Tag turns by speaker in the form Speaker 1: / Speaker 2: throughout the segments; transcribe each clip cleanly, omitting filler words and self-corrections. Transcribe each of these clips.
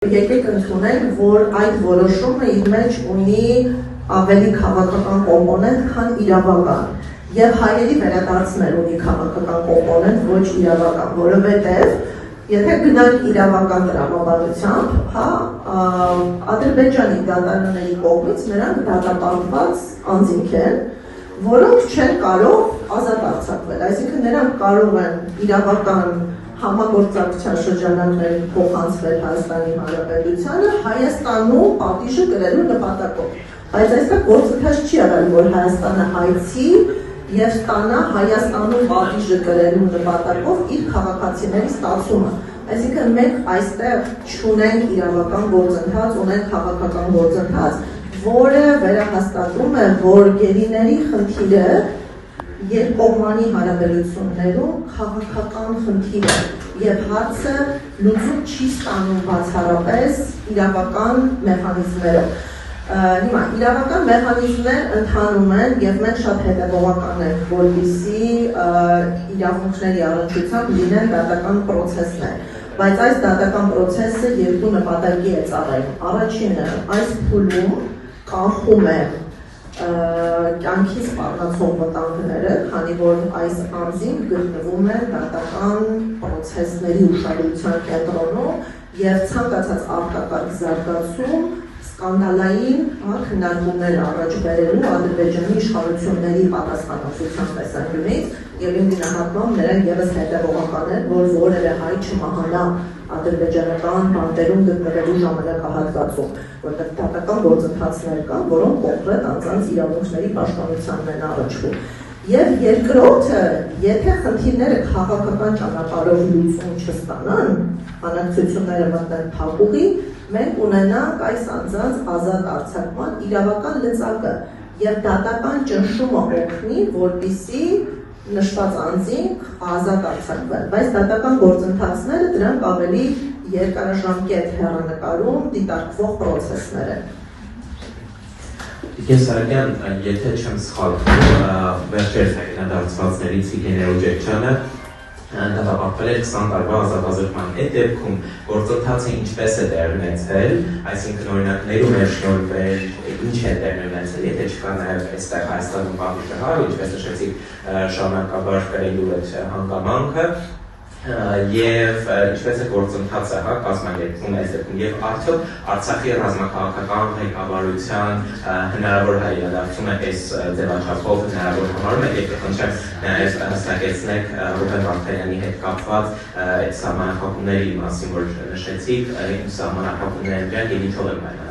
Speaker 1: Եկեք ընդունենք, որ այդ որոշումը իր մեջ ունի ավելի քաղաքական կոմպոնենտ, քան իրավական։ Եվ հայերի վերադարձնել ունի քաղաքական կոմպոնենտ, ոչ իրավական, որովհետև եթե գնանք իրավական տրամաբանությամբ, Ադրբեջանի դատարանների կողմից նրանք դատապարտված անձինք են, որոնք չեն կարող ազատ արձակվել, այսինքն նրանք կարող են իրավական համագործակցության շրջանակներին փոխանցվել Հայաստանի Հանրապետությանը Հայաստանում պատիժը կրելու նպատակով։ Բայց այստեղ գործընթաց չի եղել, որ Հայաստանը հայցի եւ ստանա Հայաստանում պատիժը կրելու նպատակով իր քաղաքացիների ստացումը։ Այսինքն մենք այստեղ չունենք իրավական գործընթաց, ունենք քաղաքական գործընթաց, որը վերահաստատում է, որ գերիների խնդիրը երկկողմանի հարաբերություններում քաղաքական խնդիր է եւ հարցը լուծում չի ստանում բացառապես իրավական մեխանիզմներով։ Հիմա իրավական մեխանիզմներ ընթանում են եւ մենք շատ հետեւողական ենք, որպեսզի իրավունքների առնչությամբ լինեն դատական պրոցեսներ, բայց այս դատական պրոցեսը երկու նպատակի է ծառայում։ Առաջինը այս փուլում կանխում է կյանքի սպառնացող վտանգները, քանի որ այս անձին գտնվում է դատական պրոցեսների ուշադրության կենտրոնում եւ ցանկացած արտակարգ զարգացում սկանդալային քննարկումներ առաջ բերելու Ադրբեջանի իշխանությունների պատասխանատվության տեսանկյունից եւ իմ գնահատմամբ նրանք եւս հետեւողական են, որ որևէ հայ չմահանա ադրբեջանական բանտերում գտնվելու ժամանակահատվածում, որտեղ դատական գործընթացներ կան, որոնք կոնկրետ անձանց իրավունքների պաշտպանությանն են առնչվում։ Եվ երկրորդը, եթե խնդիրները քաղաքական ճանապարհով լուծում չստանան, բանակցությունները մտնեն փակուղի, մենք ունենանք այս անձանց ազատ արձակման իրավական լծակը եւ դատական ճնշումը օգնի, որպեսզի նշված անձինք ազատ արձակվեն, բայց դատական գործընթացները դրանք ավելի երկարաժամկետ հեռանկարում դիտարկվող պրոցեսներ են։
Speaker 2: Ես Սարակյան, եթե չեմ սխալվում, վերջերս հայտնադարձվածներից Վիգեն Օջեքչյանը դատապարտվել էր 20 տարվա ազատազրկման։ Այդ դեպքում գործընթացը ինչպես է տեղ ունեցել, այսինքն օրինակ ներում է շնորհվել, ինչ է տեղ ունեցել, եթե չկա նաև այստեղ Հայաստանում պատիժը, ինչպես նշեցիք, շարունակաբար կրելու այդ հանգամանքը, եւ ինչպես է գործընթացը կազմակերպվում այս դեպքում եւ արդյոք Արցախի ռազմաքաղաքական ղեկավարության հնարավոր հայրադարձումը այս ձևաչափով հնարավոր համարում եք եւ խնդրեմ նաեւ հստակեցնեք Ռուբեն Վարդանյանի հետ կապված այդ սահմանափակումների մասին, որ նշեցիք, սահմանափակումները դրանք եւ ինչով են պայմանավորված։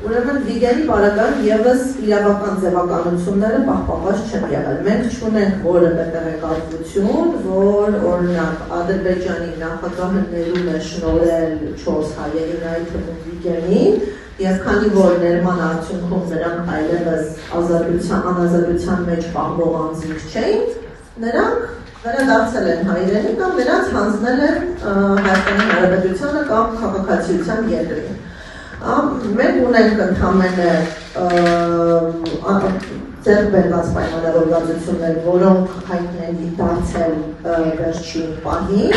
Speaker 1: Ուրեմն Վիգենի պարագայում եւս իրավական ձևականությունները պահպանված չեն եղել։ Մենք չունենք որևէ տեղեկատվություն, որ օրինակ Ադրբեջանի նախագահը ներում է շնորհել 4 հայերին, այդ թվում Վիգենին, եւ քանի որ ներման արդյունքում նրանք այլևս անազատության մեջ պահվող անձինք չէին, նրանք վերադարձել են հայրենի կամ նրանց հանձնել են Հայաստանի Հանրապետությանը կամ քաղաքացիության երկրին։ Մենք ունենք ընդհանրապես ձեռք բերված պայմանավորվածություններ, որոնք հայտնի են դարձել վերջին պահին,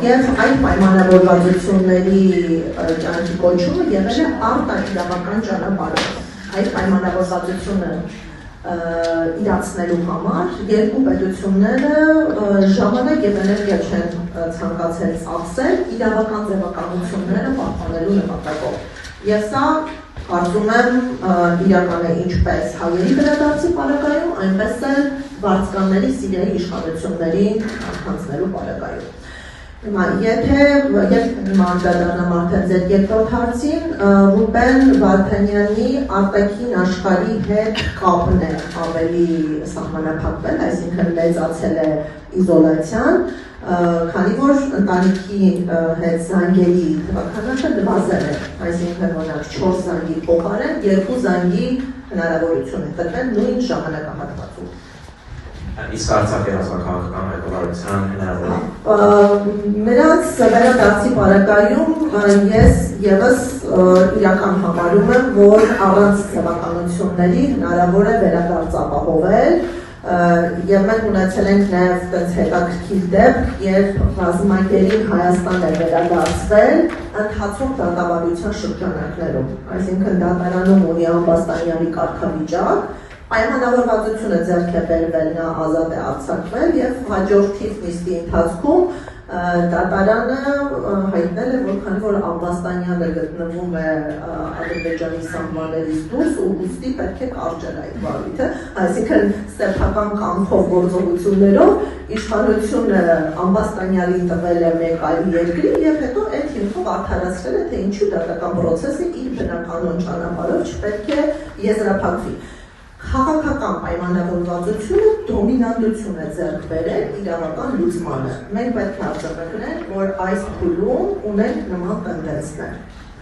Speaker 1: եւ այդ պայմանավորվածությունների կյանքի կոչումը եղել է արտաքրավական ճանապարհով։ Այդ պայմանավորվածությունը իրացնելու համար երկու պետությունները ժամանակ եւ էներգիա չեն ցանկացել ծախսել իրավական ձևականությունները պահպանելու նպատակով։ Եվ սա կարծում եմ իրական է ինչպես հայերի վերադարձի պարագայում, այնպես էլ վարձկանների Սիրիայի իշխանություններին հանձնելու պարագայում։ Հիմա եթե անդրադառնամ արդեն ձեր երկրորդ հարցին, Ռուբեն Վարդանյանի արտաքին աշխարհի հետ կապն է ավելի սահմանափակվել, այսինքն մեծացել է իզոլացիան, քանի որ ընտանիքի հետ զանգերի թվաքանակը նվազել է, այսինքն օրինակ 4 զանգի փոխարեն 2 զանգի հնարավորություն է տրվել նույն ժամանակահատվածում։
Speaker 2: Իսկ Արցախի ռազմաքաղաքական ղեկավարության հնարավոր
Speaker 1: նրանց վերադարձի պարագայում ես եւս իրական համարում եմ, որ առանց ձևականությունների հնարավոր է վերադարձ ապահովել Եվ մենք ունեցել ենք նաև տենց հետաքրքիր դեպք, երբ ռազմագերին Հայաստան է վերադարձվել ընթացող դատավարության շրջանակներում, այսինքն դատարանում ունի ամբաստանյանի կարգավիճակ, պայմանավորվածությունը ձեռք է բերվել, նա ազատ է արձակվել եւ հաջորդիվ նիստի ընթացքում դատարանը հայտնել է, որ քանի որ Ամբաստանյանը գտնվում է Ադրբեջանի սահմաններից դուրս ու ուստի պետք է կարճել այդ վարույթը, այսինքն սեփական կանխով գործողություններով իշխանությունը Ամբաստանյանին տվել է մեկ այլ երկրի եւ հետո այդ հիմքով արդարացրել է, թե ինչու դատական process-ը իր բնականոն ճանապարհով չպետք է եզրափակվի։ Քաղաքական պայմանավորվածությունը դոմինանտություն է ձեռք բերել իրավական լուծմանը։ Մենք պետք է արձանագրենք, որ այս փուլում ունենք նման տենդենսներ։